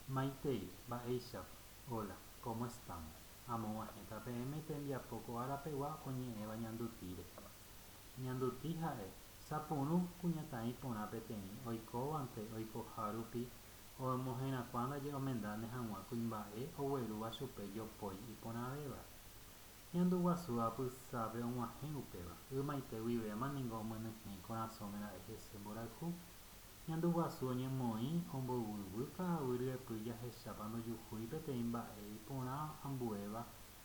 Maitei, Baeishap, hola, ¿cómo están? Amoguajeta PM tembiapoko arapegua oñe'ẽva ñandutire. Ñanduti ha'e sapũru kuñataĩ porã peteĩ oikóvante oikoha rupi omohẽrakua ndaje omendáne hag̃ua kuimba'e oguerúva chupe jopói iporãvéva. Ñandu guasu apysápe og̃uahẽ upéva. Ymaite guivéma niko omyenyhẽ korasõme hese mborayhu. Ñandu guasu oñemoĩ omboyvy ka'aguy ryepy jahechápa ndojuhúi peteĩ mba'e iporã ambuéva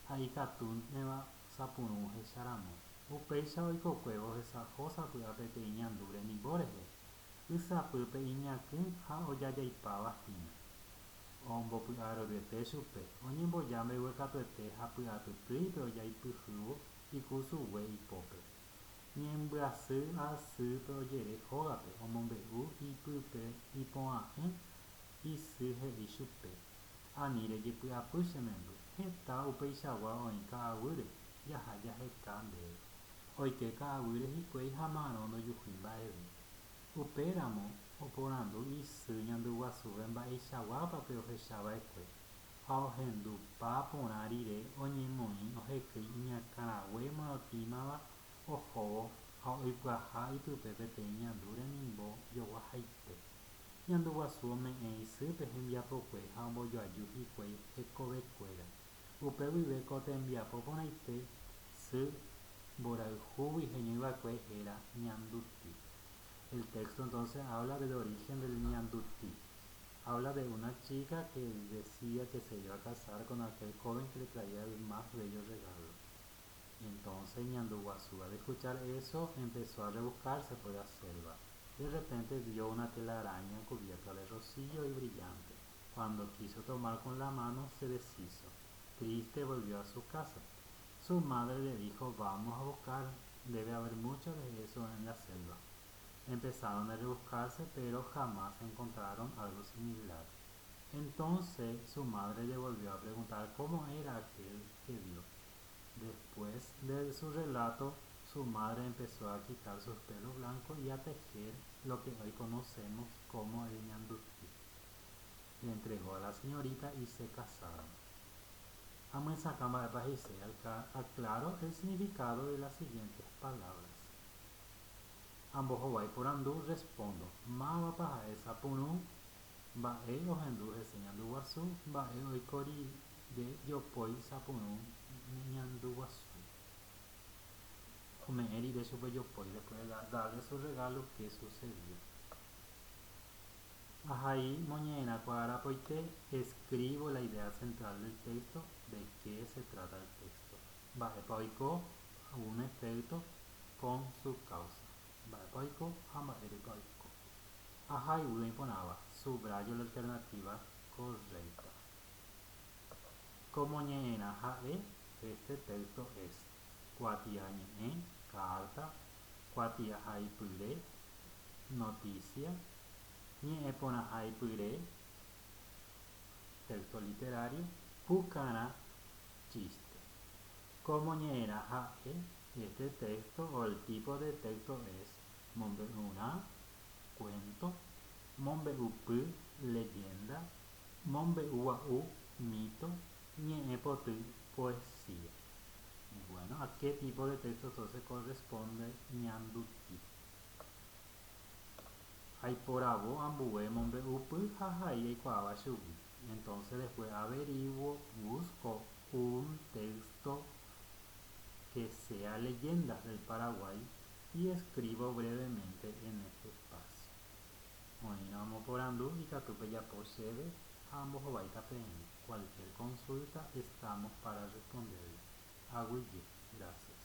ha ikatúnema sapũrũ hecharamo. Upéicha oikokuéva ohesapy'a peteĩ ñandu renimbo rehe. Ysapýpe iñakỹ ha ojajaipáva hína. Ombopy'a roryete chupe. Oñemboja mbeguekatuete ha py'atytýipe ojaipyhývo ikusugue ipópe. Ñembyasy asýpe ojere hógape omombe'u ipype ipo'a'ỹ isy he'i chupe. Ani rejepy'apy che memby. Heta upeichagua oĩ ka'aguýre. Jaha jaheka ndéve. Oike ka'aguýre hikuái ha marõ ndojuhúi mba'eve. Upéramo oporandu isy ñanduguasúpe mba'eichaguápape ohechava'ekue ha ohendupa porã rire oñemoĩ ohekýi iñakãrague morotĩmava ohóvo ha oipyaha ipype peteĩ ñandu renimbo joguahaite. Ñanduguasu ome'ẽ isýpe hembiapokue ha ombojoaju hikuái hekovekuéra. Upe guive ko tembiapo porãite sy mborayhúgui heñoi'akue héra ñanduti. El texto entonces habla del origen del ñanduti. Habla de una chica que decía que se iba a casar con aquel joven que le traía el más bello regalo. Entonces Ñanduguazú, al escuchar eso, empezó a rebuscarse por la selva. De repente vio una telaraña cubierta de rocío y brillante. Cuando quiso tomar con la mano, se deshizo. Triste volvió a su casa. Su madre le dijo: vamos a buscar, debe haber mucho de eso en la selva. Empezaron a rebuscarse, pero jamás encontraron algo similar. Entonces su madre le volvió a preguntar cómo era aquel que vio. Después de su relato, su madre empezó a quitar sus pelos blancos y a tejer lo que hoy conocemos como el ñanduti. Le entregó a la señorita y se casaron. Aclaro el significado de las siguientes palabras. Ambohovai porandú respondo. Mava paha esa punu. Mba'e ohendu hese Ñanduguasu. Mba'e oikoride jopói sapũrũ Ñanduguasu. Ome'ẽ rire chupe jopói después de darle su regalo. ¿Qué sucedió? Ahí moñe'ẽrakua arapoite escribo la idea central del texto. ¿De qué se trata el texto? Mba'épa oiko un efecto con su causa. Mba'épa oiko ha mba'érepa oiko. Ahayhu iporãva. Subrayo la alternativa correcta. Como ñe'ẽrã ha'e, este texto es kuatia ñe'ẽ, carta, kuatia ha'ipyre, noticia, ñe'ẽ porã ha'ipyre, texto literario, pukarã, chiste. Como ñe'ẽrã ha'e, este texto o el tipo de texto es mombe'urã, cuento, mombe'upy, leyenda, mombe'ugua'u, mito, ñe'ẽ poty, poesía. Bueno, ¿a qué tipo de texto entonces corresponde ñanduti? Aiporavo ambue mombe'upy ha hai aikuaáva chugui. Entonces después averiguo, busco un texto que sea leyendas del Paraguay y escribo brevemente en este espacio. Oĩramo porandú ikatúpe japo chéve ha ambohováita peẽ. Cualquier consulta estamos para responderle. Aguije. Gracias.